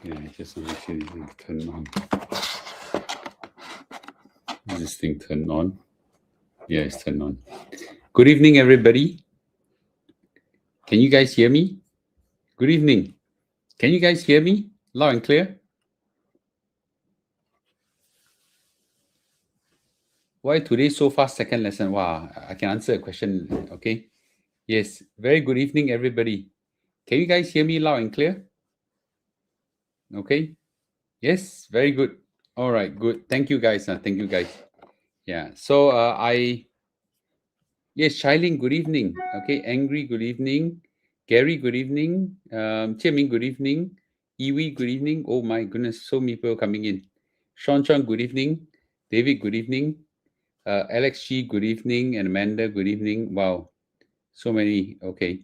Yeah, just want to make sure this thing turned on. Is this thing turned on? Yeah, it's turned on. Good evening, everybody. Can you guys hear me? Good evening. Can you guys hear me loud and clear? Why today so fast? Second lesson. Wow, I can answer a question. Okay. Yes. Very good evening, everybody. Can you guys hear me loud and clear? Okay. Yes. Very good. All right. Good. Thank you, guys. Thank you, guys. Yeah. So yes, Shailin, good evening. Okay. Angry, good evening. Gary, good evening. Chiaming, good evening. Iwi, good evening. Oh my goodness, so many people coming in. Sean, good evening. David, good evening. Alex G, good evening. And Amanda, good evening. Wow, so many. Okay.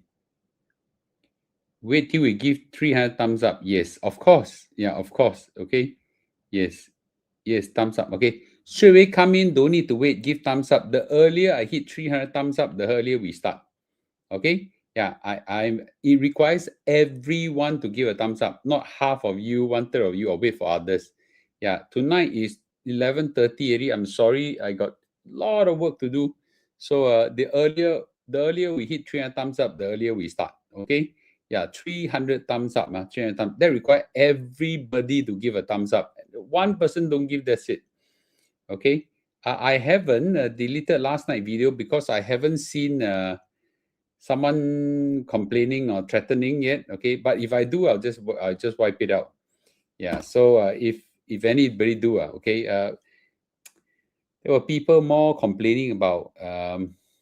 Wait till we give 300 thumbs up. Yes, of course. Yeah, of course. Okay. Yes. Yes, thumbs up. Okay. Straight away come in. Don't need to wait. Give thumbs up. The earlier I hit 300 thumbs up, the earlier we start. Okay. Yeah, it requires everyone to give a thumbs up, not half of you, 1/3 of you, or wait for others. Yeah, tonight is 11:30 already. I'm sorry, I got a lot of work to do. So the earlier we hit 300 thumbs up, the earlier we start. Okay. Yeah, 300 thumbs up, 300 thumbs. That requires everybody to give a thumbs up. One person don't give, that's it. Okay. I haven't deleted last night video because I haven't seen someone complaining or threatening yet. Okay, but if I do, I'll just wipe it out. Yeah. So if anybody do, okay, there were people more complaining about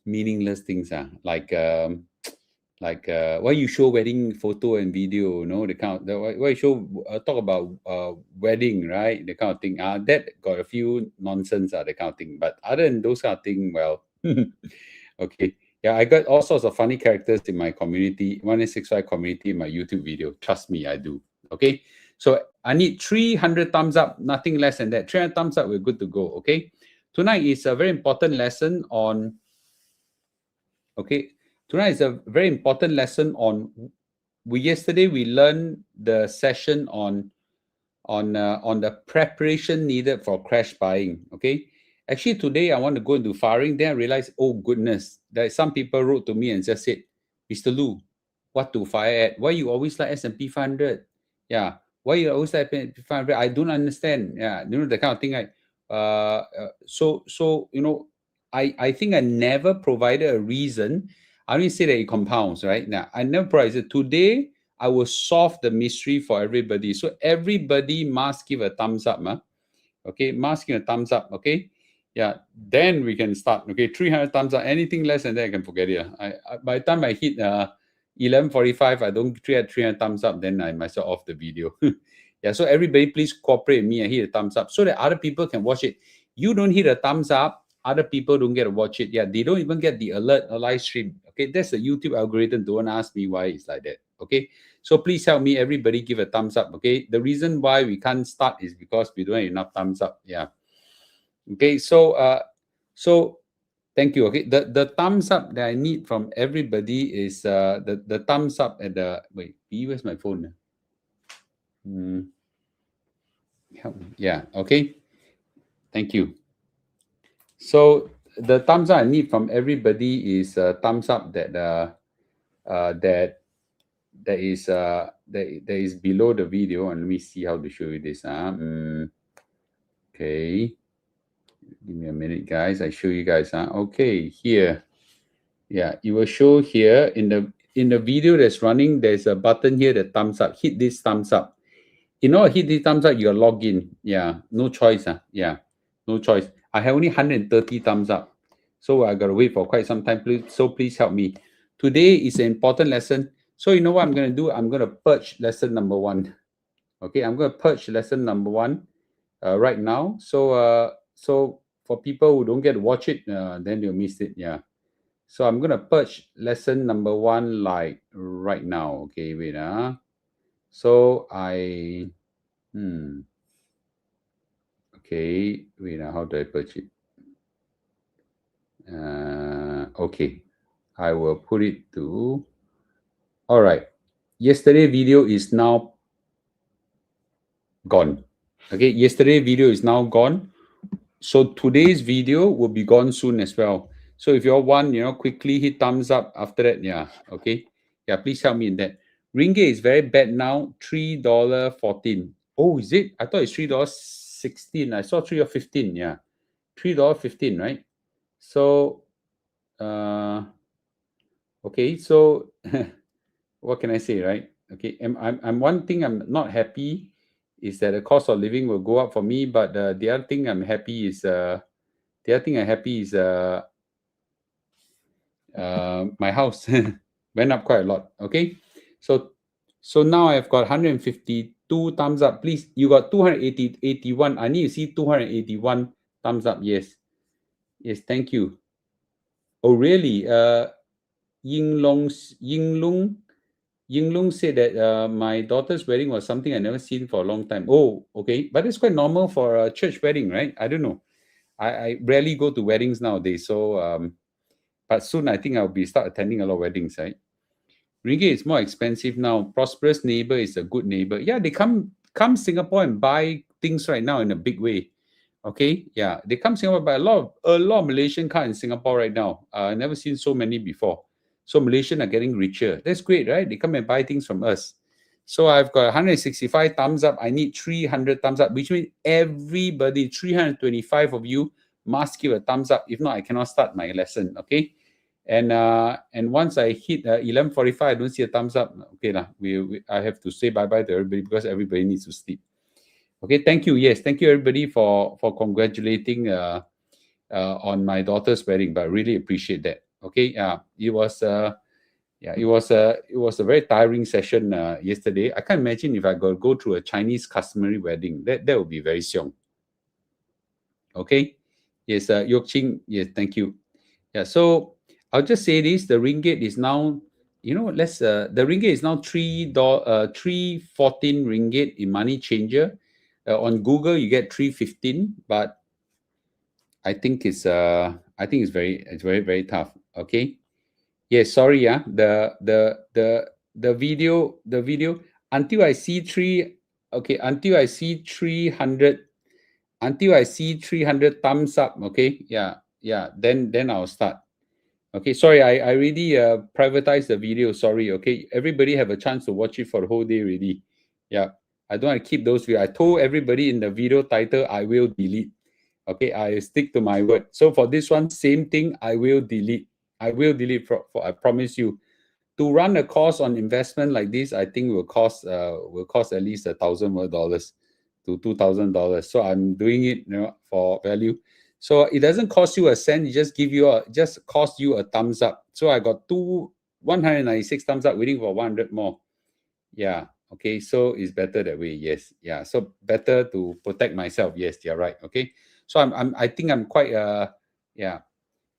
meaningless things, like why you show wedding photo and video, the kind of why you show talk about wedding, right? The kind of thing. That got a few nonsense, that kind of thing. But other than those kind of thing, well, okay. Yeah, I got all sorts of funny characters in my community, 1865 community, in my YouTube video. Trust me, I do. Okay. So I need 300 thumbs up, nothing less than that. 300 thumbs up, we're good to go. Okay. Tonight is a very important lesson on, okay. Tonight is a very important lesson on, yesterday we learned the session on the preparation needed for crash buying. Okay. Actually, today I want to go into firing. Then I realized, oh goodness, that some people wrote to me and just said, Mr. Lu, what to fire at? Why you always like S&P 500? Yeah. Why you always like S&P 500? I don't understand. Yeah. The kind of thing. So I think I never provided a reason. I only say that it compounds, right? Now, I never provided. Today, I will solve the mystery for everybody. So everybody must give a thumbs up. Okay, must give a thumbs up. Okay. Yeah, then we can start. Okay, 300 thumbs up. Anything less than that, I can forget it. By the time I hit 11:45, I don't get 300 thumbs up, then I myself off the video. Yeah, so everybody please cooperate with me and hit a thumbs up so that other people can watch it. You don't hit a thumbs up, other people don't get to watch it. Yeah, they don't even get the alert, a live stream. Okay, that's the YouTube algorithm. Don't ask me why it's like that. Okay, so please help me. Everybody give a thumbs up. Okay, the reason why we can't start is because we don't have enough thumbs up. Yeah. Okay, so thank you. Okay, the thumbs up that I need from everybody is the thumbs up at the wait. Where's my phone? Help me. Yeah. Okay. Thank you. So the thumbs up I need from everybody is thumbs up that that is below the video. And let me see how to show you this. Okay. Give me a minute, guys. I show you guys. Okay, here. Yeah, it will show here in the video that's running. There's a button here, the thumbs up. Hit this thumbs up. In order to hit this thumbs up, you're logged in. Yeah, no choice. Yeah, no choice. I have only 130 thumbs up, so I gotta wait for quite some time. Please help me. Today is an important lesson. So you know what I'm gonna do? I'm gonna purge lesson number 1. Okay, I'm gonna purge lesson number 1 right now. So for people who don't get to watch it, then they'll miss it. Yeah. So I'm gonna purge lesson number 1 like right now. Okay, wait. So okay, wait. How do I purge it? Okay, I will put it to. All right. Yesterday video is now gone. Okay, yesterday video is now gone. So today's video will be gone soon as well. So if you all want, quickly hit thumbs up after that. Yeah, okay. Yeah, please help me in that. Ringgit is very bad now, $3.14. Oh, is it? I thought it's $3.16. I saw $3.15. Yeah, $3.15, right? So, okay. So, what can I say, right? Okay, I'm one thing I'm not happy is that the cost of living will go up for me, but the other thing I'm happy is my house went up quite a lot. Okay, so now I've got 152 thumbs up. Please, you got 281. I need to see 281 thumbs up. Yes, thank you. Oh, really? Yinglung said that my daughter's wedding was something I never seen for a long time. Oh, okay, but it's quite normal for a church wedding, right? I don't know. I rarely go to weddings nowadays, so but soon I think I'll be start attending a lot of weddings, right? Ringgit is more expensive now. Prosperous neighbor is a good neighbor. Yeah, they come Singapore and buy things right now in a big way. Okay, yeah, they come Singapore buy a lot of Malaysian car in Singapore right now. I never seen so many before. So Malaysian are getting richer. That's great, right? They come and buy things from us. So I've got 165 thumbs up. I need 300 thumbs up, which means everybody, 325 of you must give a thumbs up. If not, I cannot start my lesson. Okay. And once I hit 11:45, I don't see a thumbs up. Okay lah, I have to say bye bye to everybody because everybody needs to sleep. Okay, thank you. Yes, thank you everybody for congratulating on my daughter's wedding. But I really appreciate that. Okay, it was it was a very tiring session yesterday. I can't imagine if I go through a Chinese customary wedding. That would be very xiong. Okay, yes, Yok Ching. Yes, thank you. Yeah, so I'll just say this: the ringgit is now, the ringgit is now $3.14 ringgit in money changer. On Google, you get 3.15, but I think it's very very tough. Okay. Yes, sorry, the video until I see until I see 300 thumbs up. Okay, then I'll start. Okay, sorry, I already privatized the video. Sorry. Okay, everybody have a chance to watch it for the whole day already. Yeah, I don't want to keep those videos. I told everybody in the video title I will delete. Okay, I stick to my word. So for this one, same thing, I will delete. I I promise you. To run a course on investment like this, I think will cost at least $1,000 more to $2,000. So I'm doing it, for value. So it doesn't cost you a cent. It just cost you a thumbs up. So I got 196 thumbs up, waiting for 100 more. Yeah. Okay. So it's better that way. Yes. Yeah. So better to protect myself. Yes, you're right. Okay. So I think I'm quite yeah.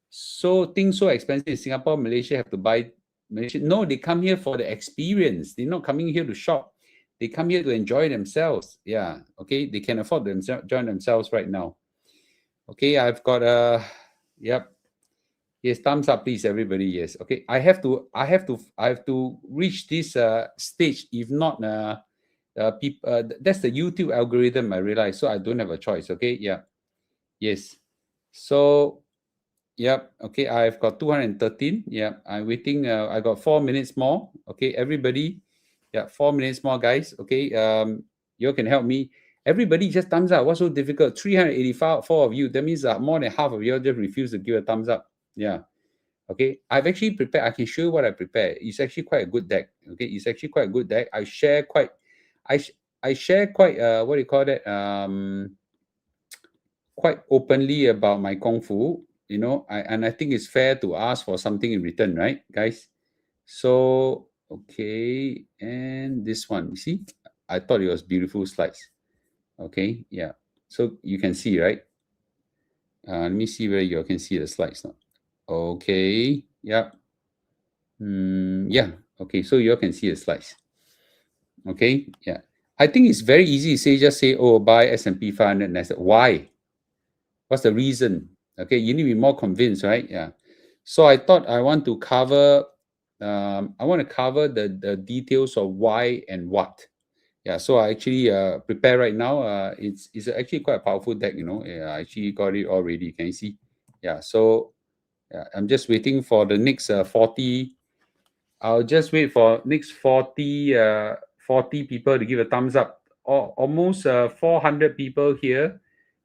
So things so expensive in Singapore, Malaysia have to buy. Malaysia, no, they come here for the experience. They're not coming here to shop. They come here to enjoy themselves. Yeah. Okay. They can afford to enjoy themselves right now. Okay. I've got yep. Yes, thumbs up, please, everybody. Yes. Okay. I have to reach this stage. If not, that's the YouTube algorithm, I realize. So I don't have a choice. Okay. Yeah. Yes. So yep. Okay. I've got 213. Yeah. I'm waiting. I got 4 minutes more. Okay. Everybody. Yeah. 4 minutes more, guys. Okay. You can help me. Everybody just thumbs up. What's so difficult? 384 of you. That means more than half of you just refuse to give a thumbs up. Yeah. Okay. I've actually prepared. I can show you what I prepared. It's actually quite a good deck. Okay. It's actually quite a good deck. I share quite, I share quite, what do you call that? Quite openly about my Kung Fu, and I think it's fair to ask for something in return, right, guys? So, okay. And this one, you see, I thought it was beautiful slides. Okay. Yeah. So you can see, right? Let me see whether you can see the slides now. Okay. Yeah. Yeah. Okay. So you can see the slides. Okay. Yeah. I think it's very easy to just say, oh, buy S&P 500 Nasdaq. Why? What's the reason? Okay. You need to be more convinced, right? Yeah. So I thought I want to cover, the details of why and what. Yeah, so I actually prepare right now. It's actually quite a powerful deck, you know. Yeah, I actually got it already. Can you see? Yeah, so yeah, I'm just waiting for the next 40. I'll just wait for next 40 people to give a thumbs up. Almost 400 people here.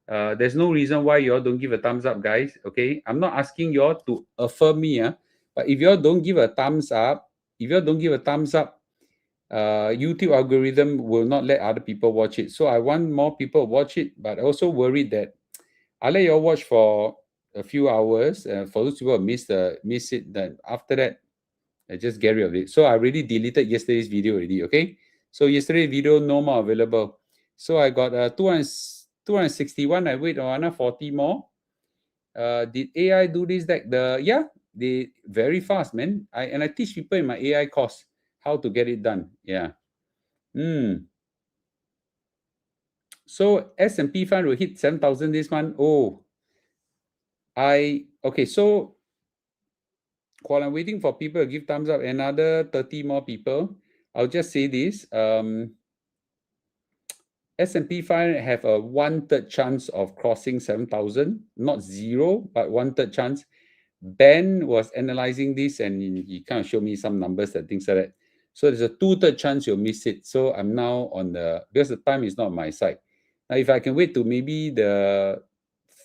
There's no reason why you all don't give a thumbs up, guys. Okay, I'm not asking you all to affirm me, but if you all don't give a thumbs up, YouTube algorithm will not let other people watch it. So I want more people watch it, but also worried that I'll let you all watch for a few hours. For those people who miss it, then after that, I just get rid of it. So I already deleted yesterday's video already. Okay, so yesterday's video no more available. So I got 261. I wait on another 40 more. Did AI do this? Yeah, they very fast, man. I teach people in my AI course how to get it done. Yeah. So S&P 500 will hit 7,000 this month. Okay. So while I'm waiting for people to give thumbs up, another 30 more people, I'll just say this. S&P 500 have a 1/3 chance of crossing 7,000, not zero, but 1/3 chance. Ben was analyzing this and he kind of showed me some numbers and things like that. So there's a 2/3 chance you'll miss it. So I'm now because the time is not on my side. Now, if I can wait to maybe the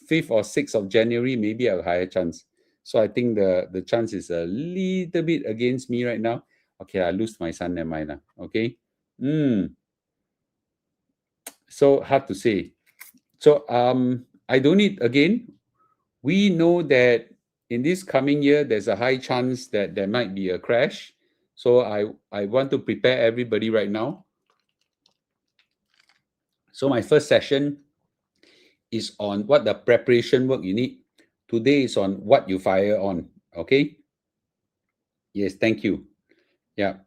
5th or 6th of January, maybe I have a higher chance. So I think the chance is a little bit against me right now. Okay, I lose my son, never mind. Okay. So hard to say. So I don't need, again, we know that in this coming year, there's a high chance that there might be a crash. So I want to prepare everybody right now. So my first session is on what the preparation work you need. Today is on what you fire on. Okay. Yes, thank you. Yeah.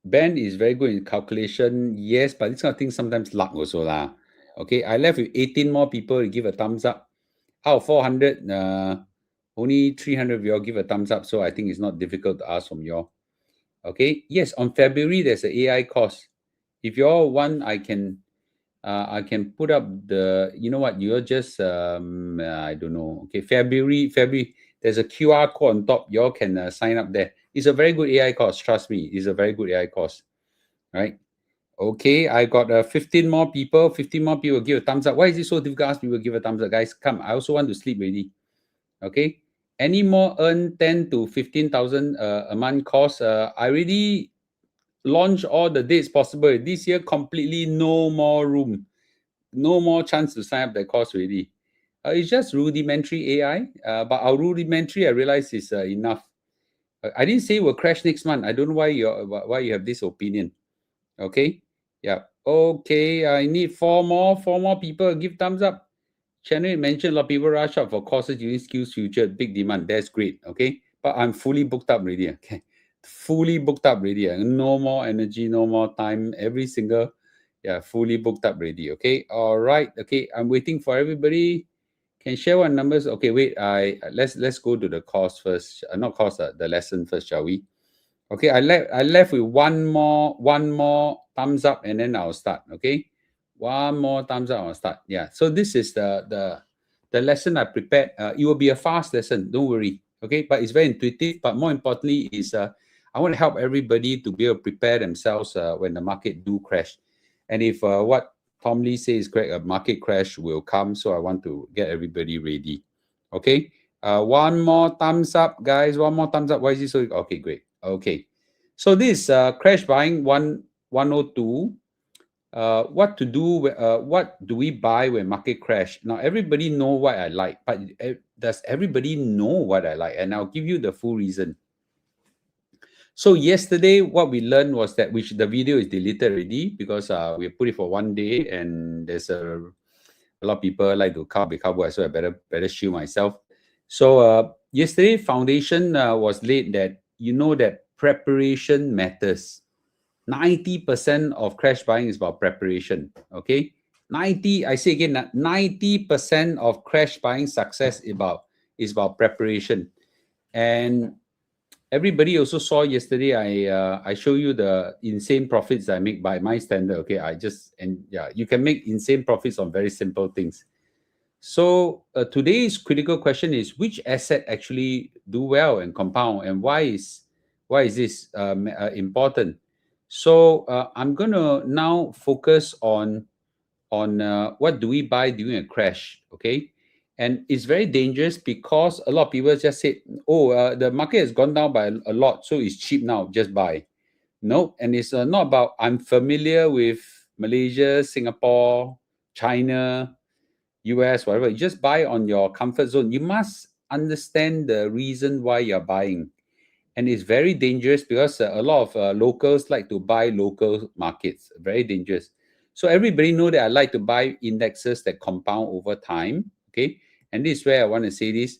Ben is very good in calculation. Yes, but this kind of thing sometimes luck also lah. Okay, I left with 18 more people to give a thumbs up. Out of 400, only 300 of you all give a thumbs up. So I think it's not difficult to ask from you all. Okay. Yes, on February there's an AI course. If you all want, I can put up the. You know what? You're just I don't know. Okay, February. There's a QR code on top. You all can sign up there. It's a very good AI course. Trust me, it's a very good AI course. Right? Okay, I got 15 more people. 15 more people give a thumbs up. Why is it so difficult? Ask people give a thumbs up, guys. Come, I also want to sleep already. Okay. Any more earn 10 to 15,000 a month course? I already launched all the dates possible. This year, completely no more room. No more chance to sign up that course already. It's just rudimentary AI, but our rudimentary, I realize, is enough. I didn't say we'll crash next month. I don't know why you have this opinion. Okay. Yeah. Okay. I need four more people give thumbs up. Channel mentioned a lot of people rush out for courses using Skills Future, big demand. That's great. Okay. But I'm fully booked up already. Okay. Fully booked up already. No more energy, no more time. Fully booked up already. Okay. All right. Okay. I'm waiting for everybody. Can share what numbers. Okay, wait. Let's go to the course first. Not course, the lesson first, shall we? Okay, I left with one more thumbs up, and then I'll start. Okay, one more thumbs up, I'll start. Yeah. So this is the lesson I prepared. It will be a fast lesson. Don't worry. Okay, but it's very intuitive. But more importantly, is I want to help everybody to be able to prepare themselves when the market do crash. And if what Tom Lee says is correct, a market crash will come. So I want to get everybody ready. Okay. One more thumbs up, guys. One more thumbs up. Why is it so? Okay, great. Okay. So this crash buying 102. What to do? What do we buy when market crash? Now everybody know what I like, but does everybody know what I like? And I'll give you the full reason. So yesterday, what we learned was that the video is deleted already because we put it for one day, and there's a lot of people like to be cowboy, so I better shield myself. So yesterday, foundation was laid that that preparation matters. 90% of crash buying is about preparation. Okay, I say again, 90% of crash buying success is about preparation. And everybody also saw yesterday. I show you the insane profits I make by my standard. Okay, you can make insane profits on very simple things. So today's critical question is which asset actually do well and compound, and why is this important? So I'm gonna now focus on what do we buy during a crash, okay? And it's very dangerous because a lot of people just say, oh, the market has gone down by a lot, so it's cheap now, just buy. No, and it's not about I'm familiar with Malaysia, Singapore, China, US, whatever. You just buy on your comfort zone. You must understand the reason why you're buying. And it's very dangerous because a lot of locals like to buy local markets. Very dangerous. So everybody know that I like to buy indexes that compound over time. Okay, and this is where I want to say this: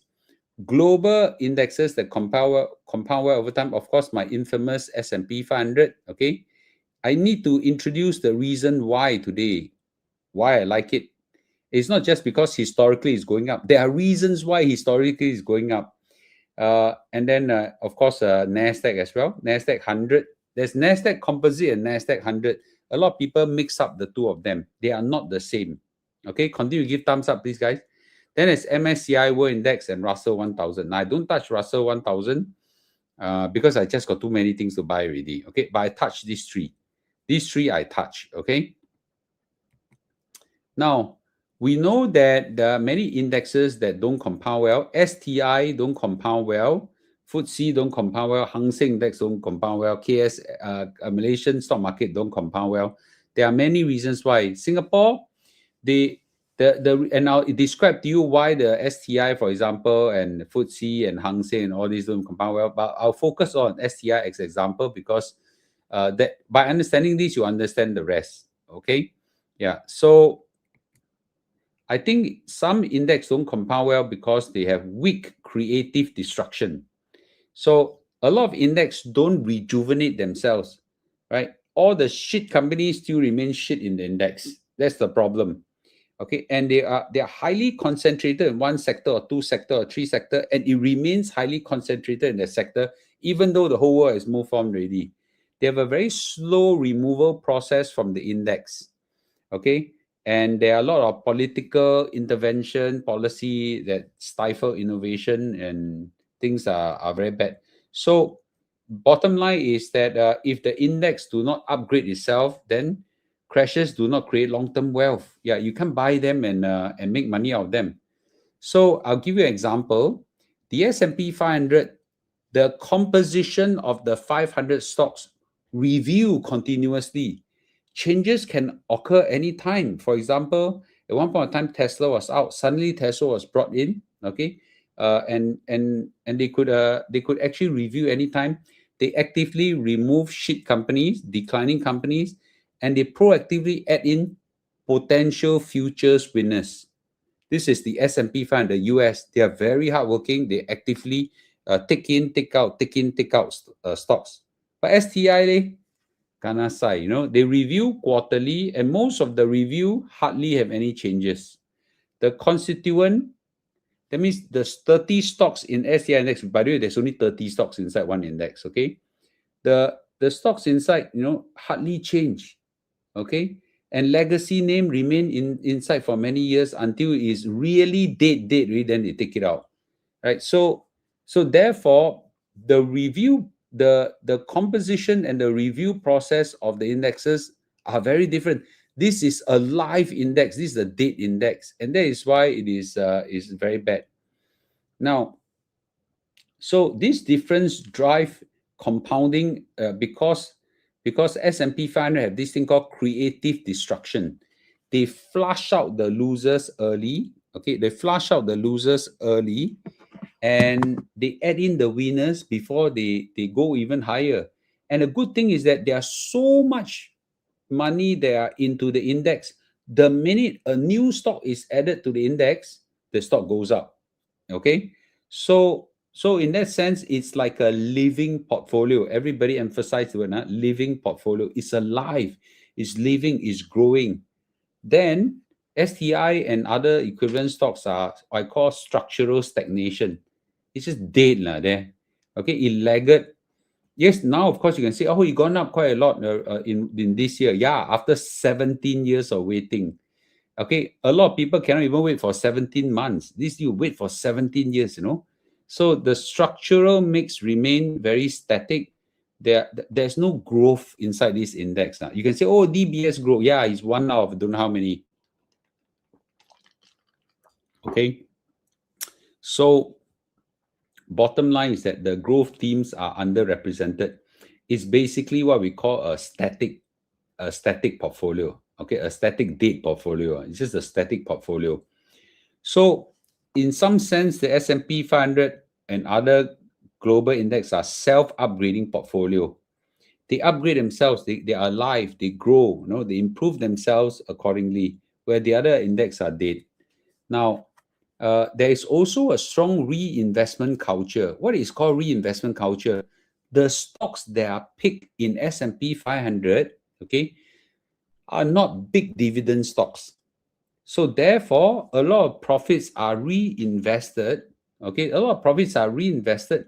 global indexes that compound well over time. Of course, my infamous S&P 500. Okay, I need to introduce the reason why today, why I like it. It's not just because historically it's going up. There are reasons why historically it's going up. And then, of course, Nasdaq as well. Nasdaq 100. There's Nasdaq Composite and Nasdaq 100. A lot of people mix up the two of them. They are not the same. Okay, continue to give thumbs up, please, guys. Then it's MSCI World Index and Russell 1000. Now, I don't touch Russell 1000 because I just got too many things to buy already. Okay, but I touch these three. These three I touch. Okay. Now, we know that there are many indexes that don't compound well. STI don't compound well. FTSE don't compound well. Hang Seng Index don't compound well. KS, Malaysian stock market don't compound well. There are many reasons why. Singapore, and I'll describe to you why the STI, for example, and FTSE and Hang Seng and all these don't compound well. But I'll focus on STI as example because that by understanding this, you understand the rest. Okay, yeah. So I think some index don't compound well because they have weak creative destruction. So a lot of index don't rejuvenate themselves, right? All the shit companies still remain shit in the index. That's the problem. Okay, and they are highly concentrated in one sector or two sector or three sector, and it remains highly concentrated in the sector, even though the whole world has moved on already. They have a very slow removal process from the index. Okay, and there are a lot of political intervention policy that stifle innovation, and things are very bad. So bottom line is that if the index do not upgrade itself, then crashes do not create long-term wealth. Yeah, you can buy them and make money out of them. So I'll give you an example. The S&P 500, the composition of the 500 stocks review continuously. Changes can occur anytime. For example, at one point in time, Tesla was out. Suddenly, Tesla was brought in. Okay, and they could actually review anytime. They actively remove shit companies, declining companies, and they proactively add in potential futures winners. This is the S&P 500, the US. They are very hardworking. They actively take in, take out stocks. But STI, Kanasai, they review quarterly, and most of the review hardly have any changes. The constituent, that means there's 30 stocks in STI index. By the way, there's only 30 stocks inside one index, okay? The stocks inside, hardly change, okay? And legacy name remain inside for many years until it is really dead, then they take it out, right? So therefore, the review, the composition and the review process of the indexes are very different. This is a live index. This is a dead index, and that is why it is very bad. Now, so this difference drive compounding because S&P 500 have this thing called creative destruction. They flush out the losers early. Okay, they flush out the losers early, and they add in the winners before they go even higher. And the good thing is that there are so much money that are into the index. The minute a new stock is added to the index, the stock goes up. Okay, so in that sense, it's like a living portfolio. Everybody emphasizes the word living portfolio. It's alive, it's living, it's growing. Then STI and other equivalent stocks are I call structural stagnation. It's just dead there. Okay, it lagged. Yes, now of course you can say, oh, it gone up quite a lot in this year. Yeah, after 17 years of waiting. Okay, a lot of people cannot even wait for 17 months. This you wait for 17 years, you know. So the structural mix remain very static. There's no growth inside this index now. You can say, oh, DBS growth. Yeah, it's one out of don't know how many. Okay. So bottom line is that the growth themes are underrepresented. It's basically what we call a static portfolio. Okay, a static date portfolio. It's just a static portfolio. So in some sense, the S&P 500 and other global index are self-upgrading portfolio. They upgrade themselves, they are alive, they grow, you know, they improve themselves accordingly, where the other index are dead. Now, there is also a strong reinvestment culture. What is called reinvestment culture? The stocks that are picked in S&P 500, okay, are not big dividend stocks. So therefore, a lot of profits are reinvested. Okay, a lot of profits are reinvested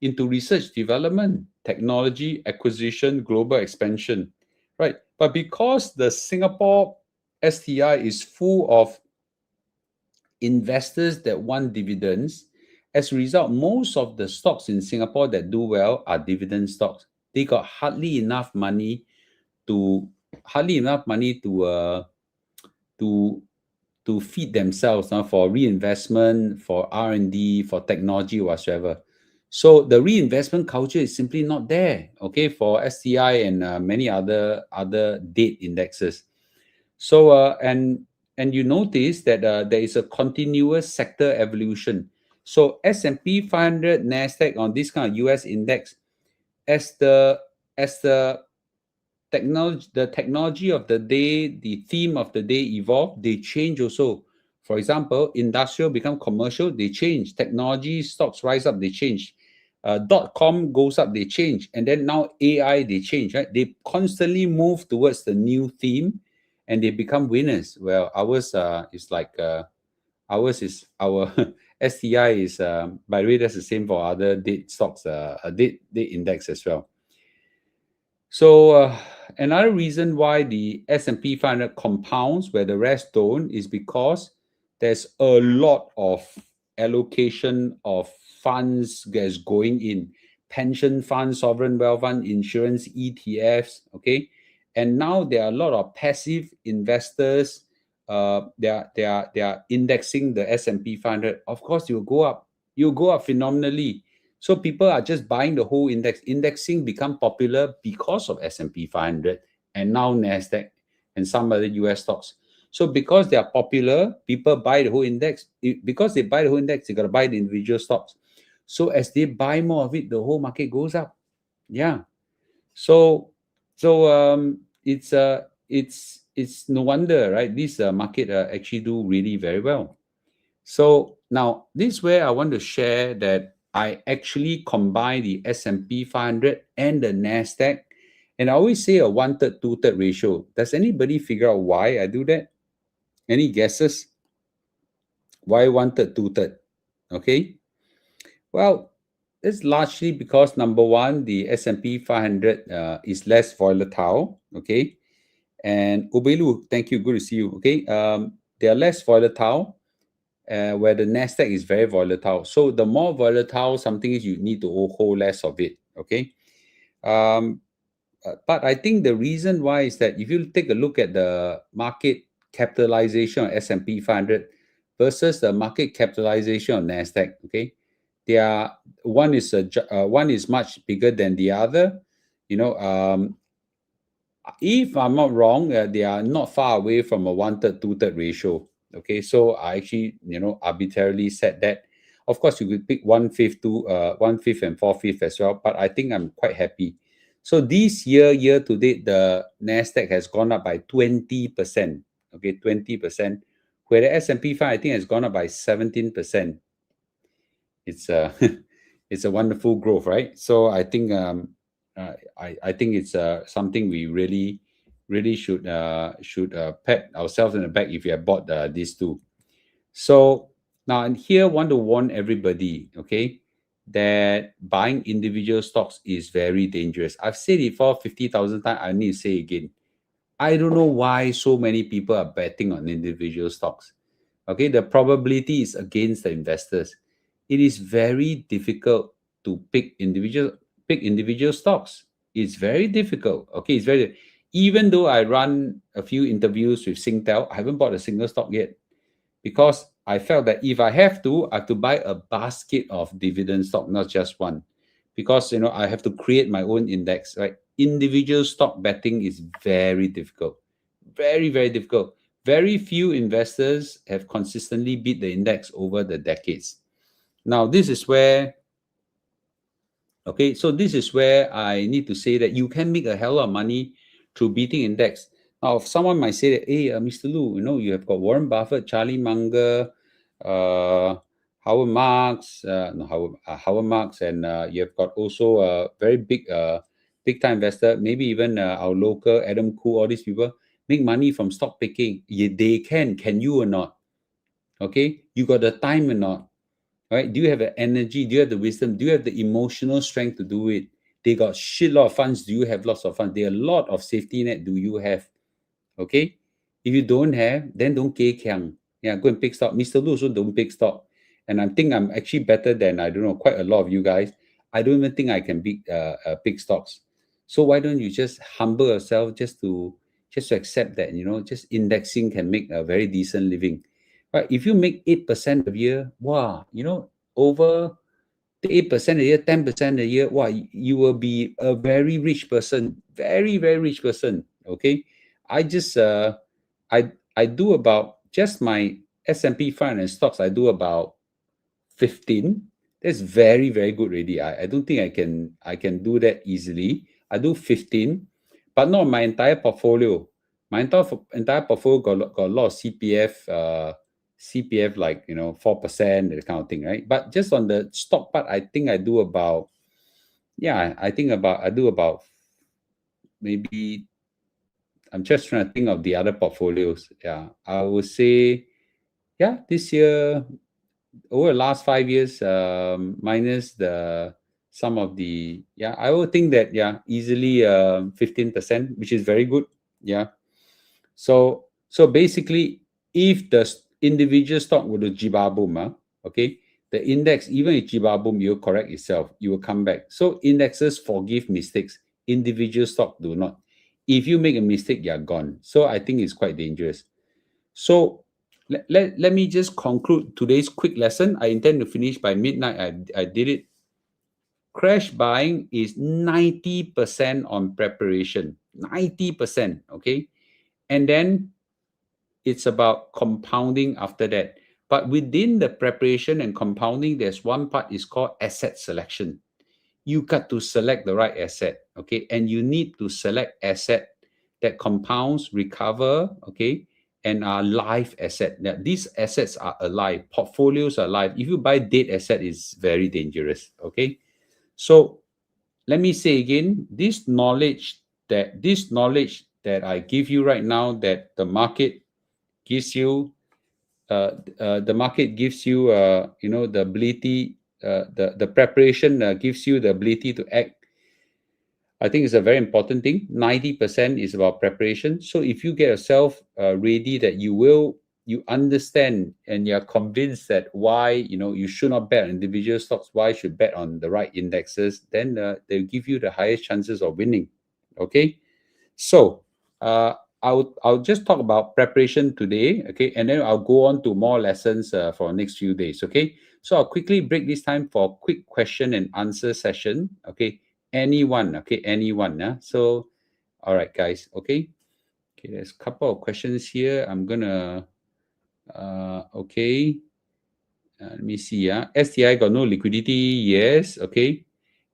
into research development, technology acquisition, global expansion, right? But because the Singapore STI is full of investors that want dividends, as a result, most of the stocks in Singapore that do well are dividend stocks. They got hardly enough money to to to feed themselves for reinvestment, for R&D, for technology, whatsoever. So the reinvestment culture is simply not there, okay, for STI and many other date indexes. So and you notice that there is a continuous sector evolution. So S&P 500, Nasdaq on this kind of US index, as the technology of the day, the theme of the day evolve, they change also. For example, industrial become commercial, they change. Technology stocks rise up, they change. .com goes up, they change. And then now AI, they change, right? They constantly move towards the new theme and they become winners. Well, ours is like, ours is our STI is, by the way, that's the same for other date stocks, date index as well. So another reason why the S&P 500 compounds where the rest don't is because there's a lot of allocation of funds that's going in. Pension funds, sovereign wealth fund, insurance, ETFs, okay? And now there are a lot of passive investors. They are indexing the S&P 500. Of course, you'll go up. You'll go up phenomenally. So people are just buying the whole index. Indexing become popular because of S&P 500 and now Nasdaq and some other US stocks. So because they are popular, people buy the whole index. Because they buy the whole index, they got to buy the individual stocks. So as they buy more of it, the whole market goes up. Yeah. So it's no wonder, right? This market actually do really very well. So now this is where I want to share that I actually combine the S&P 500 and the Nasdaq, and I always say a 1/3, 2/3 ratio. Does anybody figure out why I do that? Any guesses? Why 1/3, 2/3? Okay. Well, it's largely because number one, the S&P 500 is less volatile. Okay. And Ubelu, thank you. Good to see you. Okay. They are less volatile. Where the Nasdaq is very volatile. So the more volatile something is, you need to hold less of it. Okay. But I think the reason why is that if you take a look at the market capitalization of S&P 500 versus the market capitalization of Nasdaq, okay, they are one is much bigger than the other. You know, if I'm not wrong, they are not far away from a 1/3, 2/3 ratio. Okay, so I actually, arbitrarily set that. Of course, you could pick 1/5 to 1/5 and 4/5 as well, but I think I'm quite happy. So this year to date, the Nasdaq has gone up by 20%. Okay, 20%, where the S&P 500 I think has gone up by 17%. It's a it's a wonderful growth, right? So I think I think it's something we really should pat ourselves in the back if you have bought these two. So now and here, I want to warn everybody. Okay, that buying individual stocks is very dangerous. I've said it for 50,000 times. I need to say again. I don't know why so many people are betting on individual stocks. Okay, the probability is against the investors. It is very difficult to pick individual stocks. It's very difficult. Okay, it's very, even though I run a few interviews with Singtel, I haven't bought a single stock yet, because I felt that if I have to buy a basket of dividend stock, not just one, because I have to create my own index, right? Individual stock betting is very difficult, very, very difficult. Very few investors have consistently beat the index over the decades. Now, this is where, okay, so this is where I need to say that you can make a hell of money through beating index. Now, if someone might say that, hey, Mr. Lu, you have got Warren Buffett, Charlie Munger, Howard Marks, no, Howard Marks, and you have got also a very big time investor, maybe even our local Adam Khoo, all these people make money from stock picking. Yeah, they can. Can you or not? Okay, you got the time or not? Right? Do you have the energy? Do you have the wisdom? Do you have the emotional strength to do it? They got shit lot of funds. Do you have lots of funds? There are a lot of safety net. Do you have? Okay. If you don't have, then don't kay kiang. Yeah, go and pick stock. Mr. Lu also don't pick stock. And I think I'm actually better than, I don't know, quite a lot of you guys. I don't even think I can pick stocks. So why don't you just humble yourself just to accept that, just indexing can make a very decent living. Right? If you make 8% a year, wow, over 8% a year, 10% a year, wow, you will be a very rich person, very, very rich person. Okay. I just I do about, just my S&P 500 stocks, I do about 15. That's very, very good already. I don't think I can do that easily. I do 15, but not my entire portfolio. My entire portfolio got a lot of CPF, like 4%, that kind of thing, right? But just on the stock part, I think I do about, yeah, I do about, maybe, I'm just trying to think of the other portfolios. Yeah, I would say, yeah, this year, over the last 5 years, minus the some of the, yeah, I would think that, yeah, easily 15%, which is very good. Yeah. So basically, if the individual stock were to jibaboom, okay, the index, even if jibaboom, you will correct itself, you will come back. So indexes forgive mistakes, individual stock do not. If you make a mistake, you're gone. So I think it's quite dangerous. So let me just conclude today's quick lesson. I intend to finish by midnight. I did it. Crash buying is 90% on preparation. 90%, okay? And then it's about compounding after that. But within the preparation and compounding, there's one part is called asset selection. You got to select the right asset, okay? And you need to select asset that compounds, recover, okay, and are live asset. Now, these assets are alive. Portfolios are alive. If you buy dead asset, it's very dangerous, okay? So let me say again, this knowledge that I give you right now, that the market gives you, the market gives you, the ability, the preparation gives you the ability to act. I think it's a very important thing. 90% is about preparation. So if you get yourself ready, that you understand and you're convinced that why, you should not bet on individual stocks, why you should bet on the right indexes, then they'll give you the highest chances of winning. Okay. So I'll just talk about preparation today, okay, and then I'll go on to more lessons for next few days, okay. So I'll quickly break this time for a quick question and answer session, okay. Anyone, okay, anyone, yeah. So, all right, guys, okay. Okay, there's a couple of questions here. I'm gonna, okay. Let me see. STI got no liquidity. Yes. Okay.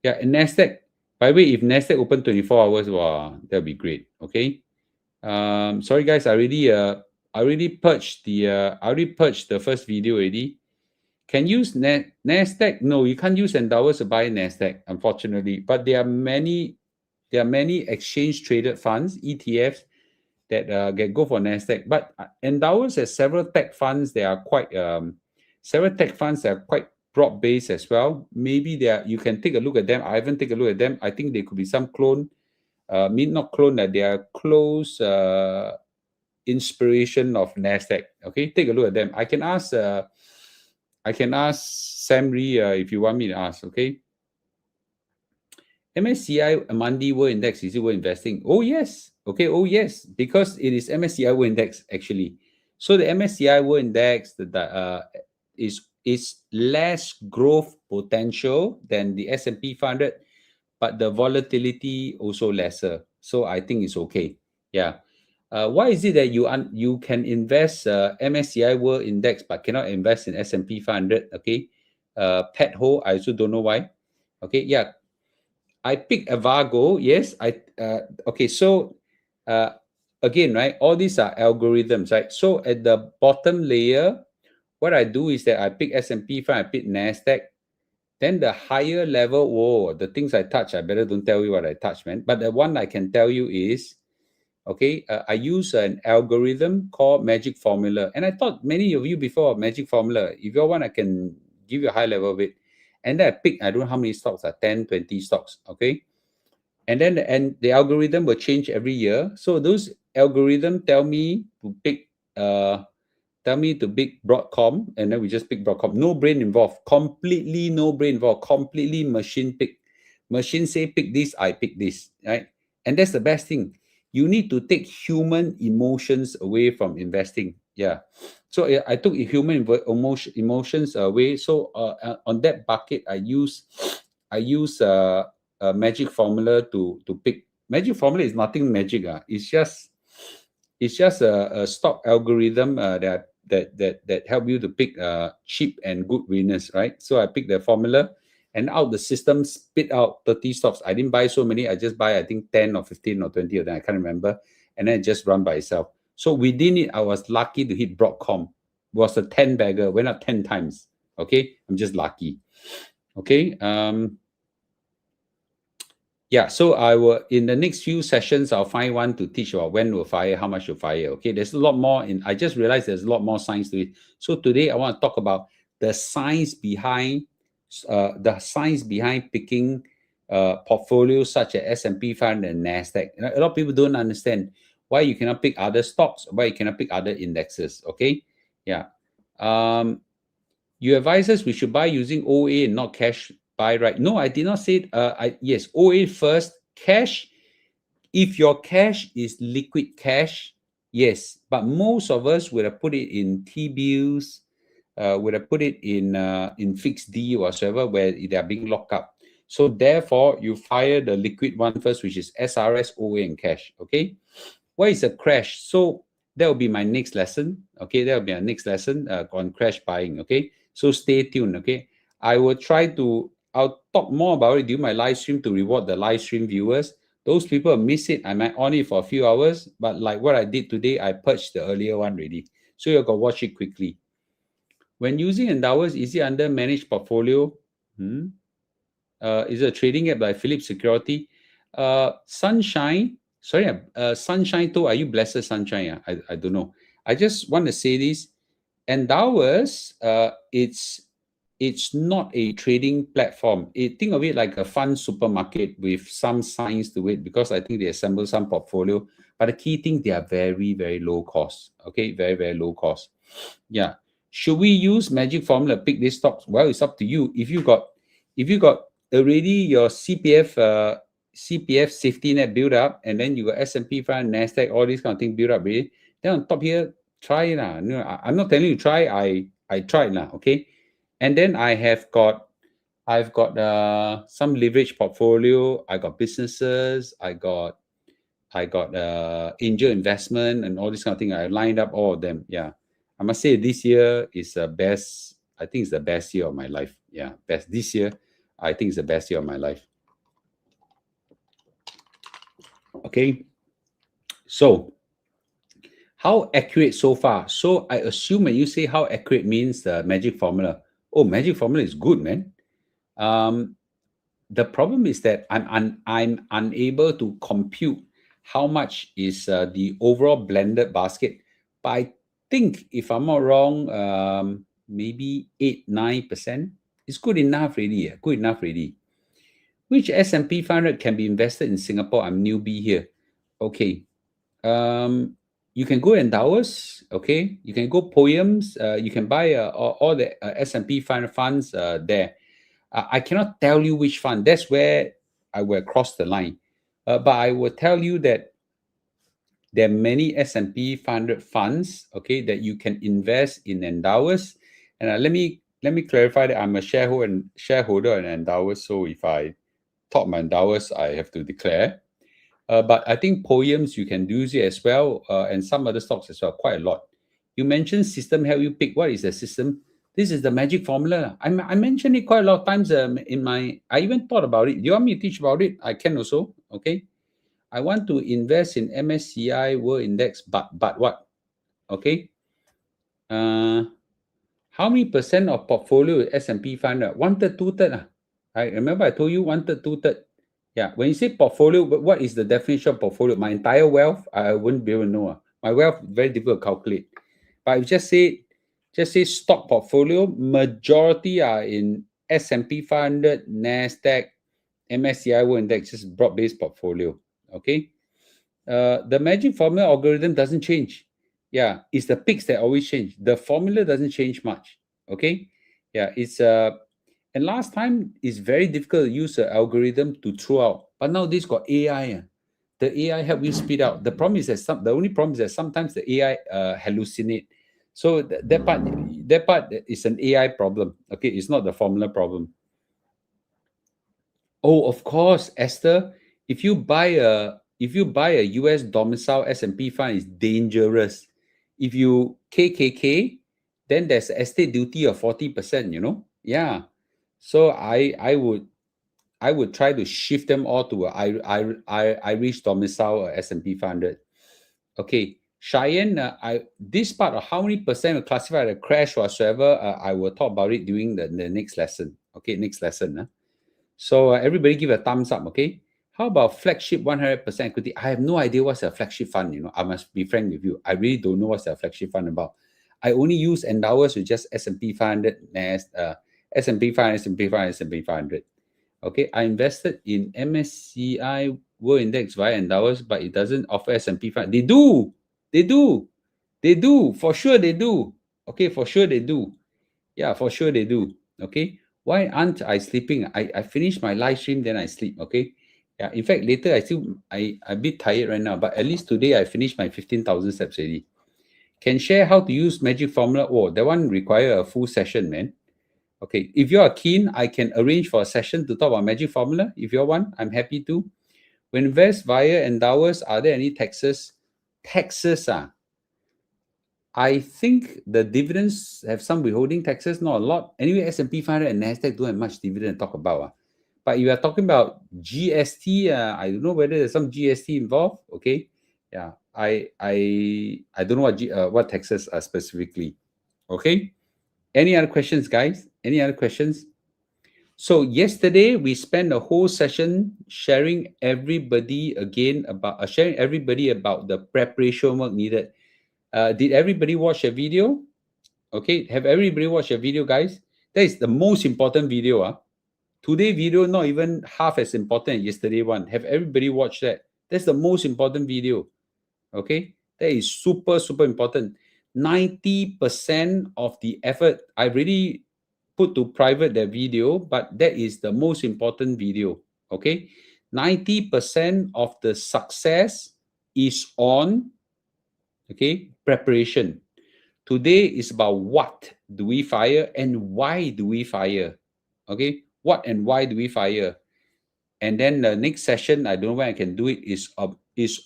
Yeah. And Nasdaq. By the way, if Nasdaq open 24 hours, wow, that'll be great. Okay. Sorry guys, I already purged the first video already. Can use Nasdaq? No, you can't use endowers to buy Nasdaq, unfortunately. But there are many exchange traded funds, ETFs, that go for Nasdaq. But endowers has several tech funds that are quite broad-based as well. Maybe you can take a look at them. I haven't taken a look at them. I think there could be some clone, not clone, that they are close inspiration of Nasdaq. Okay, take a look at them. I can ask Sam Ree if you want me to ask. Okay. MSCI Mandi World Index, is it worth investing? Oh yes. Okay. Oh yes, because it is MSCI World Index actually. So the MSCI World Index is less growth potential than the S&P 500, but the volatility also lesser. So I think it's okay. Yeah. Why is it that you can invest MSCI World Index but cannot invest in S&P 500? Okay. Pet hole, I also don't know why. Okay. Yeah. I pick Avago. Yes. Okay. So again, right, all these are algorithms, right? So at the bottom layer, what I do is that I pick S&P 500, I pick Nasdaq. Then the higher level, whoa, the things I touch, I better don't tell you what I touch, man. But the one I can tell you is, okay, I use an algorithm called Magic Formula. And I thought many of you before Magic Formula. If you want, I can give you a high level of it. And then I pick, I don't know how many stocks are 10, 20 stocks, okay? And then the algorithm will change every year. So those algorithm tell me to pick Broadcom, and then we just pick Broadcom. No brain involved. Completely no brain involved. Completely machine pick. Machine say pick this, I pick this, right? And that's the best thing. You need to take human emotions away from investing. Yeah. So I took human emotions away. So on that bucket, I use a magic formula to pick. Magic formula is nothing magic. It's just a stock algorithm that help you to pick cheap and good winners, right? So I pick the formula, and out the system spit out 30 stocks. I didn't buy so many. I just buy, I think, 10 or 15 or 20 of them. I can't remember. And then it just run by itself. So within it, I was lucky to hit Broadcom. It was a 10 bagger, went up 10 times. Okay. I'm just lucky. Okay. Yeah, so I will, in the next few sessions, I'll find one to teach about when to fire, how much to fire. Okay, there's a lot more I just realized there's a lot more science to it. So today I want to talk about the science behind picking portfolios such as S&P 500 and Nasdaq. A lot of people don't understand why you cannot pick other stocks, why you cannot pick other indexes. Okay, yeah. You advise us we should buy using OA and not cash buy, right? No, I did not say it. Yes, OA first, cash. If your cash is liquid cash, yes. But most of us would have put it in T-bills, would have put it in fixed D or whatsoever, where they are being locked up. So therefore, you fire the liquid one first, which is SRS, OA, and cash. Okay. What is a crash? So that will be my next lesson. Okay, that will be our next lesson on crash buying. Okay, so stay tuned. Okay, I'll talk more about it during my live stream to reward the live stream viewers. Those people who miss it, I might on it for a few hours, but like what I did today, I purged the earlier one already. So you can watch it quickly. When using endowers, is it under managed portfolio? Is it a trading app by Philip Security? Sunshine. Sorry, Sunshine too. Are you blessed, Sunshine? I don't know. I just want to say this. Endowers, it's not a trading platform. Think of it like a fund supermarket with some science to it, because I think they assemble some portfolio. But the key thing, they are very, very low cost. Okay, very, very low cost. Yeah. Should we use magic formula to pick these stocks? Well, it's up to you. If you got already your CPF safety net build up, and then you got S&P 500, Nasdaq, all these kind of things build up already, then on top here, try it. I'm not telling you try. I tried now. Okay. And then I've got some leverage portfolio. I got businesses. I got angel investment and all this kind of thing. I lined up all of them. Yeah. I must say this year is the best. I think it's the best year of my life. Yeah. This year, I think it's the best year of my life. Okay. So how accurate so far? So I assume when you say how accurate means the magic formula. Oh, magic formula is good, man. The problem is that I'm unable to compute how much is the overall blended basket. But I think, if I'm not wrong, maybe 8-9%. It's good enough already. Good enough already. Which S&P 500 can be invested in Singapore? I'm newbie here. Okay. You can go Endowers. Okay. You can go Poems. You can buy all the S&P 500 funds there. I cannot tell you which fund. That's where I will cross the line. But I will tell you that there are many S&P 500 funds, okay, that you can invest in Endowers. And let me clarify that I'm a shareholder in Endowers. So if I talk my Endowers, I have to declare. But I think Poems you can use it as well, and some other stocks as well, quite a lot. You mentioned system help you pick. What is the system? This is the magic formula. I mentioned it quite a lot of times in my. I even thought about it. Do you want me to teach about it? I can also. Okay. I want to invest in MSCI World Index, but what? Okay. Uh, how many percent of portfolio is S&P 500? One third, two third. I remember I told you one third, two third. Yeah. When you say portfolio, what is the definition of portfolio? My entire wealth, I wouldn't be able to know. My wealth very difficult to calculate. But if just say stock portfolio, majority are in S&P 500, Nasdaq, MSCI World Index, just broad-based portfolio. Okay. The magic formula algorithm doesn't change. Yeah, it's the picks that always change. The formula doesn't change much. Okay. Yeah, it's and last time it's very difficult to use an algorithm to throw out. But now this got AI. The AI help you speed out. The problem is that the only problem is that sometimes the AI hallucinate. So that part is an AI problem. Okay, it's not the formula problem. Oh, of course, Esther. If you buy a US domicile S&P fund, it's dangerous. If you KKK, then there's estate duty of 40%, Yeah. So I would try to shift them all to Irish domicile S&P 500. Okay. Cheyenne, this part of how many percent will classify as a crash whatsoever, I will talk about it during the next lesson. Okay, next lesson. So everybody give a thumbs up, okay? How about flagship 100% equity? I have no idea what's a flagship fund, I must be frank with you. I really don't know what's a flagship fund about. I only use Endowers with just S&P 500, S&P 500, S&P 500, S&P 500. Okay, I invested in MSCI World Index via Endowers, but it doesn't offer S&P 500. They do. They do. They do. For sure they do. Okay, for sure they do. Yeah, for sure they do. Okay. Why aren't I sleeping? I finish my live stream, then I sleep. Okay. Yeah. In fact, later I'm a bit tired right now, but at least today I finished my 15,000 steps already. Can share how to use magic formula. Oh, that one require a full session, man. Okay. If you are keen, I can arrange for a session to talk about magic formula. If you want, I'm happy to. When invest via Endowers, are there any taxes? Taxes, I think the dividends have some withholding taxes, not a lot. Anyway, S&P 500 and Nasdaq don't have much dividend to talk about. But you are talking about GST. I don't know whether there's some GST involved. Okay, yeah, I don't know what taxes are specifically. Okay, any other questions, guys? Any other questions? So yesterday we spent a whole session sharing everybody about the preparation work needed. Did everybody watch a video? Okay, have everybody watched a video, guys? That is the most important video. Today video not even half as important as yesterday one. Have everybody watched that? That's the most important video. Okay, that is super, super important. 90% of the effort I really put to private that video, but that is the most important video. Okay, 90% of the success is on preparation. Today is about what do we fire and why do we fire. Okay, what and why do we fire? And then the next session, I don't know when I can do it, is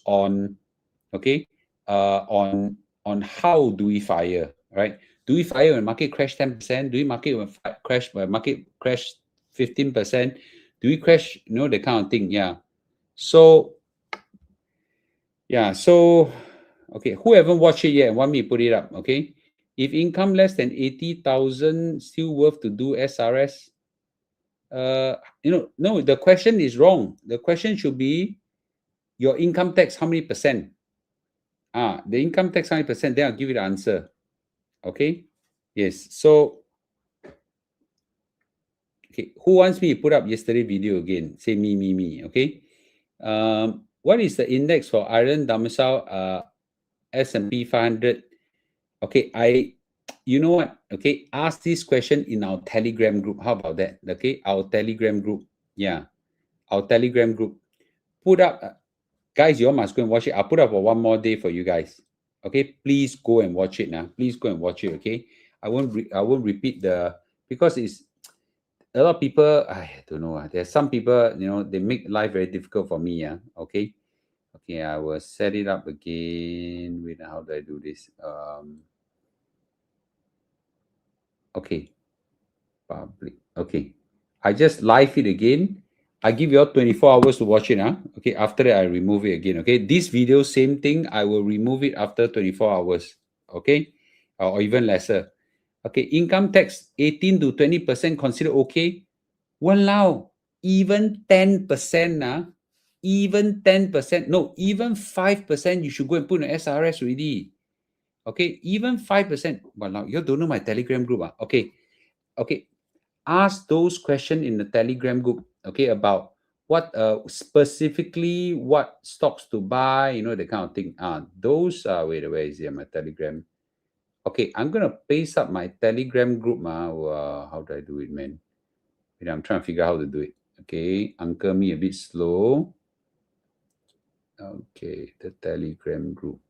on okay on how do we fire, right? Do we fire when market crash 10%? Do we market crash 15%? Do we crash, that kind of thing? Yeah. So okay, who haven't watched it yet and want me to put it up? Okay, if income less than 80,000, still worth to do SRS? No, the question is wrong. The question should be your income tax, how many percent? The income tax, how many percent? Then I'll give you the answer. Okay. Yes. So Okay, who wants me to put up yesterday video again? Say me, okay? What is the index for iron domicile S&P 500? Okay, you know what? Okay, ask this question in our Telegram group. How about that? Okay, our Telegram group. Yeah, our Telegram group. Put up, guys, you all must go and watch it. I'll put up for one more day for you guys. Okay, please go and watch it now. Please go and watch it. Okay, I won't repeat because it's a lot of people. I don't know. There's some people, they make life very difficult for me. Yeah. Okay. Okay, I will set it up again. Wait, how do I do this? Okay, public. Okay, I just live it again. I give you all 24 hours to watch it. Okay, after that I remove it again. Okay, this video, same thing. I will remove it after 24 hours. Okay, or even lesser. Okay, income tax 18 to 20% consider okay. Walao, even 10%, even 10%, no, even 5%, you should go and put in SRS already. Okay, even 5%. Walao, you don't know my Telegram group. Okay, okay. Ask those questions in the Telegram group, okay, about what specifically what stocks to buy, that kind of thing. Those wait, where is it, my Telegram? Okay, I'm gonna paste up my Telegram group. How do I do it, man? Wait, I'm trying to figure out how to do it. Okay, Uncle me a bit slow. Okay, the Telegram group.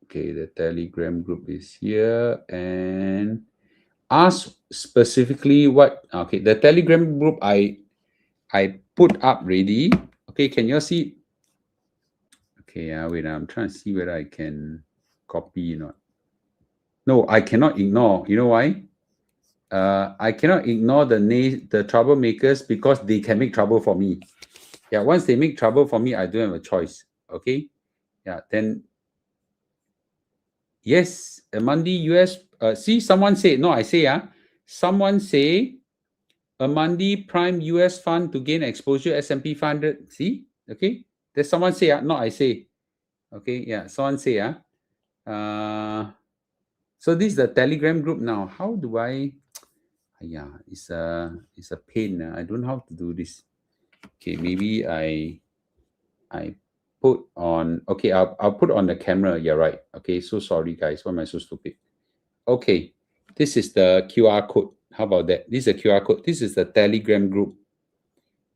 Okay, the Telegram group is here, and ask specifically what. Okay, the Telegram group I put up ready. Okay, can you all see? Okay, wait, I'm trying to see whether I can copy or not. No, I cannot ignore. You know why? I cannot ignore the troublemakers because they can make trouble for me. Yeah, once they make trouble for me, I don't have a choice. Okay. Yeah, then yes, Monday US. See, someone say no. I say someone say Monday Prime US fund to gain exposure S&P 500. See, okay. There's someone say not I say. Okay, yeah, someone say so this is the Telegram group now. How do I? Yeah, it's a pain. I don't know how to do this. Okay, maybe I put on. Okay, I'll put on the camera. You're right. Okay, so sorry guys. Why am I so stupid? Okay, this is the QR code. How about that? This is the QR code. This is the Telegram group.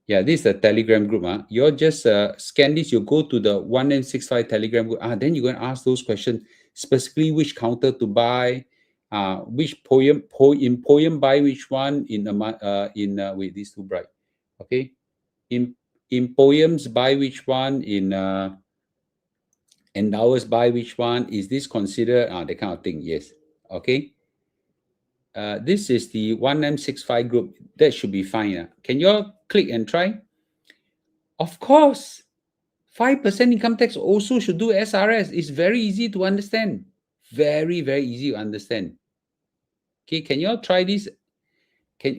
Yeah, this is the Telegram group. You're just scan this. You go to the 1M65 Telegram group. Then you're going to ask those questions specifically: which counter to buy, which poem buy which one in wait, these too bright. Okay, in poems buy which one in endowers buy which one, is this considered that kind of thing? Yes. Okay. This is the 1M65 group. That should be fine. Can you all click and try? Of course, 5% income tax also should do SRS. It's very easy to understand. Very, very easy to understand. Okay, can you all try this?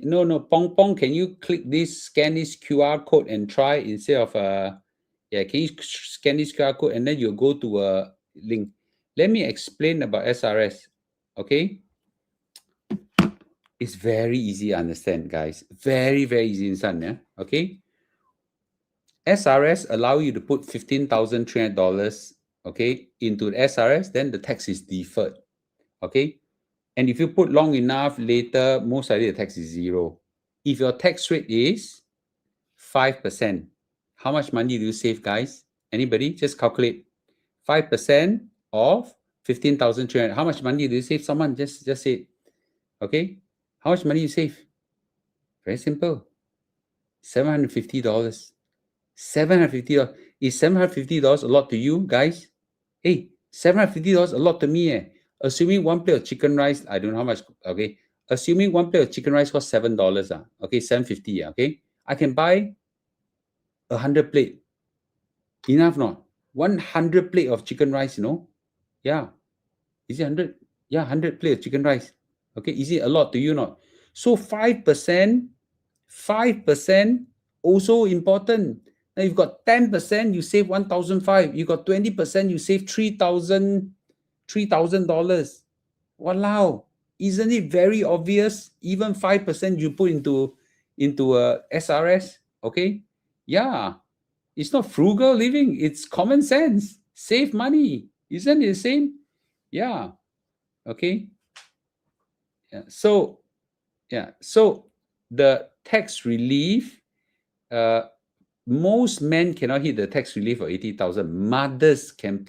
No, Pong Pong, can you click this, scan this QR code and try instead of yeah, can you scan this QR code and then you go to a link. Let me explain about SRS. Okay, it's very easy to understand, guys. Very, very easy to understand. Yeah? Okay. SRS allow you to put $15,300, okay, into the SRS, then the tax is deferred, okay? And if you put long enough, later, most likely the tax is zero. If your tax rate is 5%, how much money do you save, guys? Anybody? Just calculate. 5% of 15,300. How much money do you save? Someone just say it. Okay? How much money you save? Very simple. $750. $750. Is $750 a lot to you, guys? Hey, $750 a lot to me. Assuming one plate of chicken rice, I don't know how much. Okay, assuming one plate of chicken rice costs $7. Okay, $750. Okay, I can buy 100 plate. Enough not? 100 plate of chicken rice. Yeah. Is it 100? Yeah, 100 plate of chicken rice. Okay, is it a lot to you not? So 5%, 5% also important. Now you've got 10%, you save 1,500. You got 20%, you save $3,000. Walao, isn't it very obvious? Even 5% you put into into a SRS, okay? Yeah, it's not frugal living, it's common sense. Save money, isn't it the same? Yeah, okay. Yeah. So the tax relief, most men cannot hit the tax relief of 80,000. Mothers can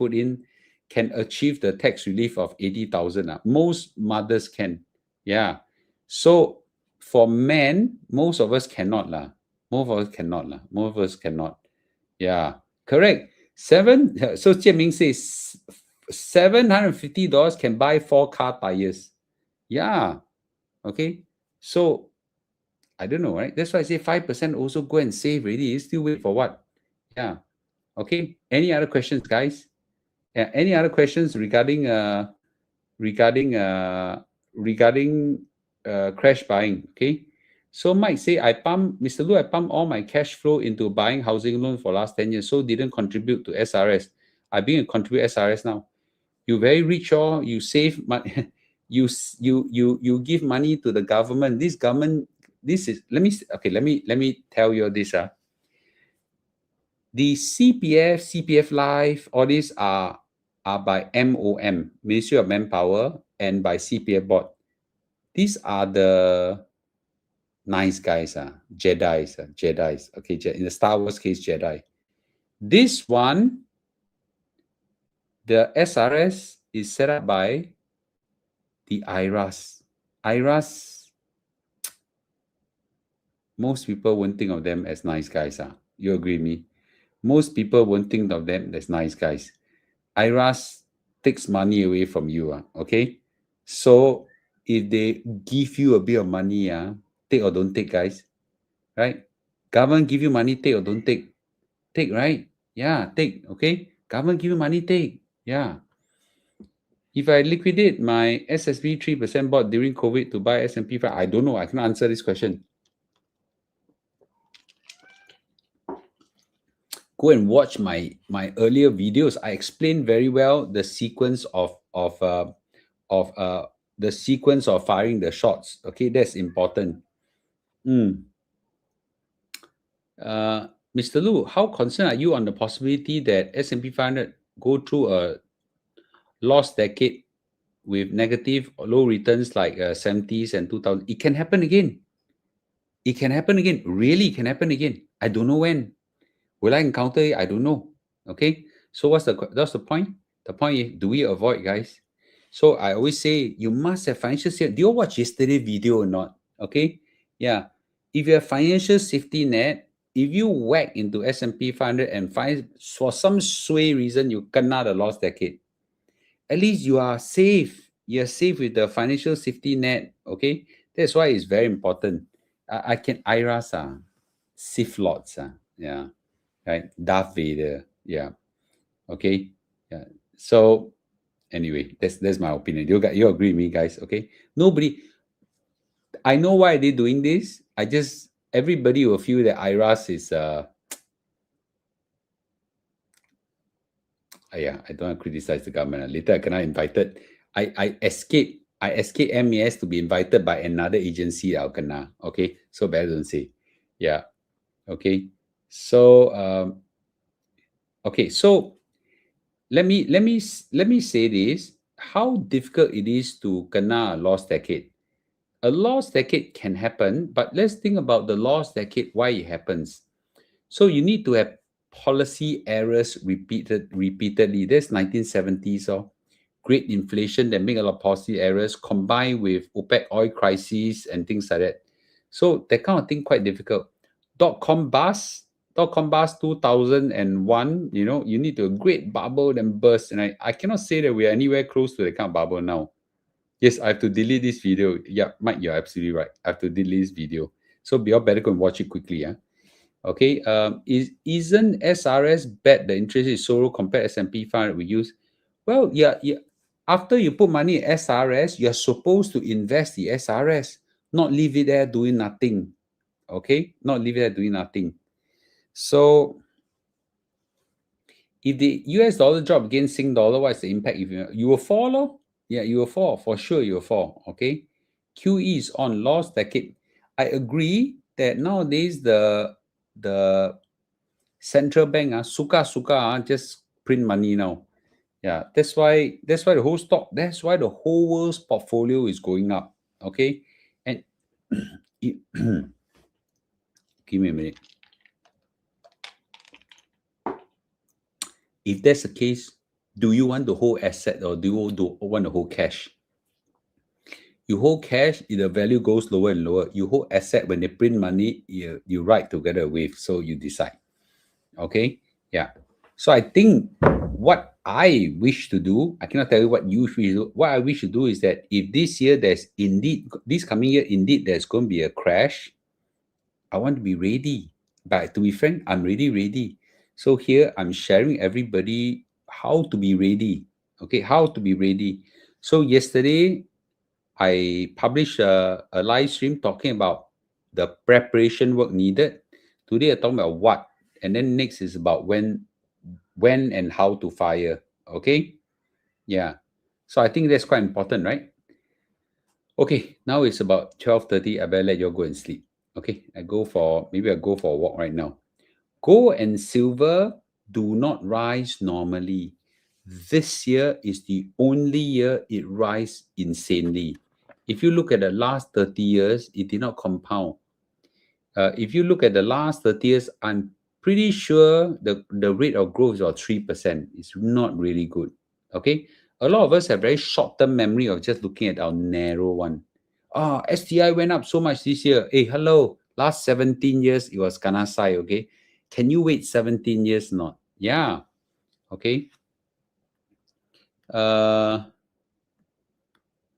achieve the tax relief of 80,000. Most mothers can. Yeah. So for men, most of us cannot lah. Most of us cannot lah. Most of us cannot. Yeah. Correct. So Jianming says $750 can buy 4 car tires. Yeah. Okay. So I don't know, right? That's why I say 5% also go and save already. You still wait for what? Yeah. Okay. Any other questions, guys? Yeah. Any other questions regarding crash buying? Okay. So Mike say, Mr. Lu, I pump all my cash flow into buying housing loan for last 10 years, so didn't contribute to SRS. I begin to contribute SRS now. You very rich, or you save money. you give money to the government. This government, let me tell you this. The CPF Life, all these are by MOM, Ministry of Manpower, and by CPF board. These are the nice guys, Jedis. Okay, in the Star Wars case, Jedi. This one, the SRS is set up by the IRAS. IRAS, most people won't think of them as nice guys. You agree with me? Most people won't think of them as nice guys. IRAS takes money away from you. Okay? So if they give you a bit of money, take or don't take, guys. Right? Government give you money, take or don't take? Take, right? Yeah, take. Okay? Government give you money, take. Yeah. If I liquidate my SSB 3% bought during COVID to buy S&P 5, I don't know. I cannot answer this question. Go and watch my earlier videos. I explained very well the sequence of the sequence of firing the shots. Okay, that's important. Mr. Lu, how concerned are you on the possibility that S&P 500 go through a lost decade with negative or low returns like 70s and 2000? It can happen again. It can happen again. Really, it can happen again. I don't know when. Will I encounter it? I don't know. Okay. So that's the point. The point is, do we avoid, guys? So I always say you must have financial safety. Do you watch yesterday's video or not? Okay. Yeah. If you have financial safety net, if you whack into S&P 500 and find for some sway reason you kena the lost decade, at least you are safe. You're safe with the financial safety net. Okay. That's why it's very important. I can IRAS, Sith Lords, yeah. Right, Darth Vader. Yeah. Okay. Yeah. So anyway, that's my opinion. You agree with me, guys? Okay. Nobody. I know why they're doing this. Everybody will feel that IRAS is yeah. I don't want to criticize the government. Later I cannot invited. I escape MAS to be invited by another agency. I'll kena. Okay. So better don't say. Yeah. Okay. So okay. So let me say this: how difficult it is to kena a lost decade. A lost decade can happen, but let's think about the lost decade, why it happens. So you need to have policy errors repeatedly. That's 1970s, great inflation that make a lot of policy errors combined with OPEC oil crisis and things like that. So that kind of thing quite difficult. Dot-com bust 2001, you need to a great bubble then burst. And I cannot say that we are anywhere close to the kind of bubble now. Yes, I have to delete this video. Yeah, Mike, you're absolutely right. I have to delete this video. So you all better go and watch it quickly. Okay. Isn't SRS bad? The interest is so low compared to S&P 500 we use. Well, yeah. After you put money in SRS, you're supposed to invest the SRS, not leave it there doing nothing. Okay, not leave it there doing nothing. So if the US dollar drop against Sing dollar, what's the impact? If you will fall, or? Yeah, you will fall. For sure, you will fall. Okay. QE is on lost decade. I agree. that nowadays the central bank suka just print money now. Yeah, that's why the whole stock, that's why the whole world's portfolio is going up. Okay, and give me a minute. If that's the case, do you want to hold asset or do you want to hold cash? You hold cash, the value goes lower and lower. You hold asset, when they print money, you write together with, so you decide. Okay, yeah. So I think what I wish to do, I cannot tell you what you wish to do. What I wish to do is that if this year this coming year, indeed there's going to be a crash, I want to be ready. But to be frank, I'm really ready. So here I'm sharing everybody how to be ready. Okay, how to be ready. So yesterday I published a live stream talking about the preparation work needed. Today I'm talking about what, and then next is about when and how to fire. Okay, yeah. So I think that's quite important, right? Okay, now it's about 12:30. I better let you go and sleep. Okay, I go for a walk right now. Gold and silver do not rise normally. This year is the only year it rise insanely. If you look at the last 30 years, it did not compound. If you look at the last 30 years, I'm pretty sure the rate of growth is about 3%. It's not really good. Okay. A lot of us have very short-term memory of just looking at our narrow one. STI went up so much this year. Hey, hello. Last 17 years, it was kanasai. Okay. Can you wait 17 years? Not. Yeah. Okay.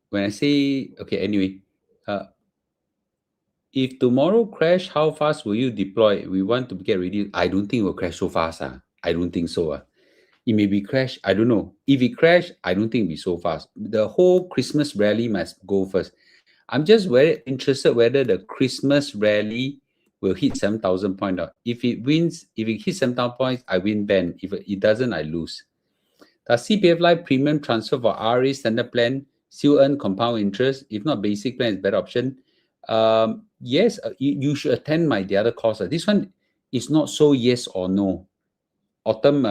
When I say, okay, anyway, if tomorrow crash, how fast will you deploy? We want to get ready. I don't think it will crash so fast. I don't think so. It may be crash. I don't know. If it crash, I don't think it'll be so fast. The whole Christmas rally must go first. I'm just very interested whether the Christmas rally will hit 7,000 point. If it wins, if it hits 7,000 points, I win Ben. If it doesn't, I lose. Does CPF Life premium transfer for RA standard plan still earn compound interest? If not, basic plan is better option. Yes, you should attend the other course. This one is not so yes or no. Autumn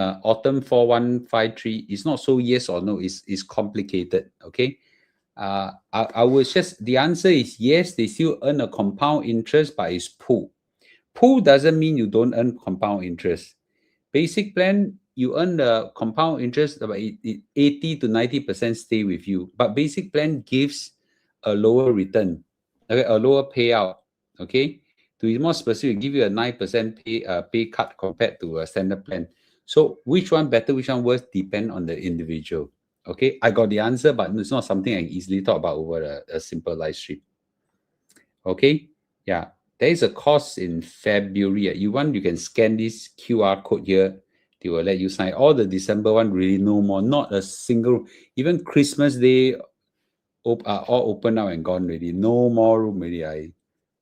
4153 is not so yes or no. It's complicated. Okay. I was just, the answer is yes, they still earn a compound interest, but it's pool. Pool doesn't mean you don't earn compound interest. Basic plan, you earn the compound interest about 80 to 90% stay with you. But basic plan gives a lower return, okay, a lower payout. Okay. To be more specific, give you a 9% pay cut compared to a standard plan. So which one better, which one worse, depend on the individual. Okay. I got the answer, but it's not something I can easily talk about over a simple live stream. Okay. Yeah. There is a course in February. You can scan this QR code here. They will let you sign. All the December one, really no more. Not a single, even Christmas Day, all open now and gone already. No more room already.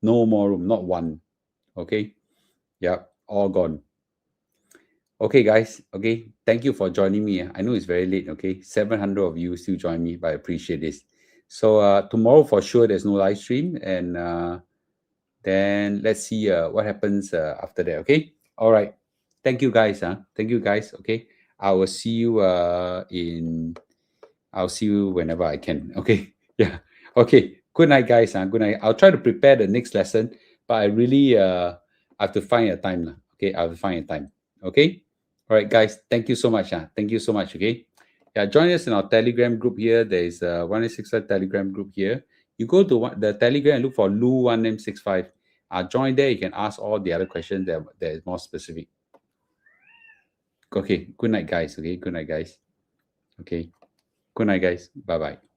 No more room, not one. Okay. Yeah, all gone. Okay, guys. Okay. Thank you for joining me. I know it's very late. Okay. 700 of you still join me, but I appreciate this. So tomorrow for sure there's no live stream, and then let's see what happens after that. Okay. All right. Thank you guys. Thank you guys. Okay. I'll see you whenever I can. Okay. Yeah. Okay. Good night, guys. Good night. I'll try to prepare the next lesson, but I really have to find a time. Okay. I have to find a time. Okay. All right, guys. Thank you so much. Thank you so much. Okay. Yeah. Join us in our Telegram group here. There is a 1865 Telegram group here. You go to the Telegram and look for Lu1M65. Join there. You can ask all the other questions that is more specific. Okay. Good night, guys. Okay. Good night, guys. Okay. Good night, guys. Bye-bye.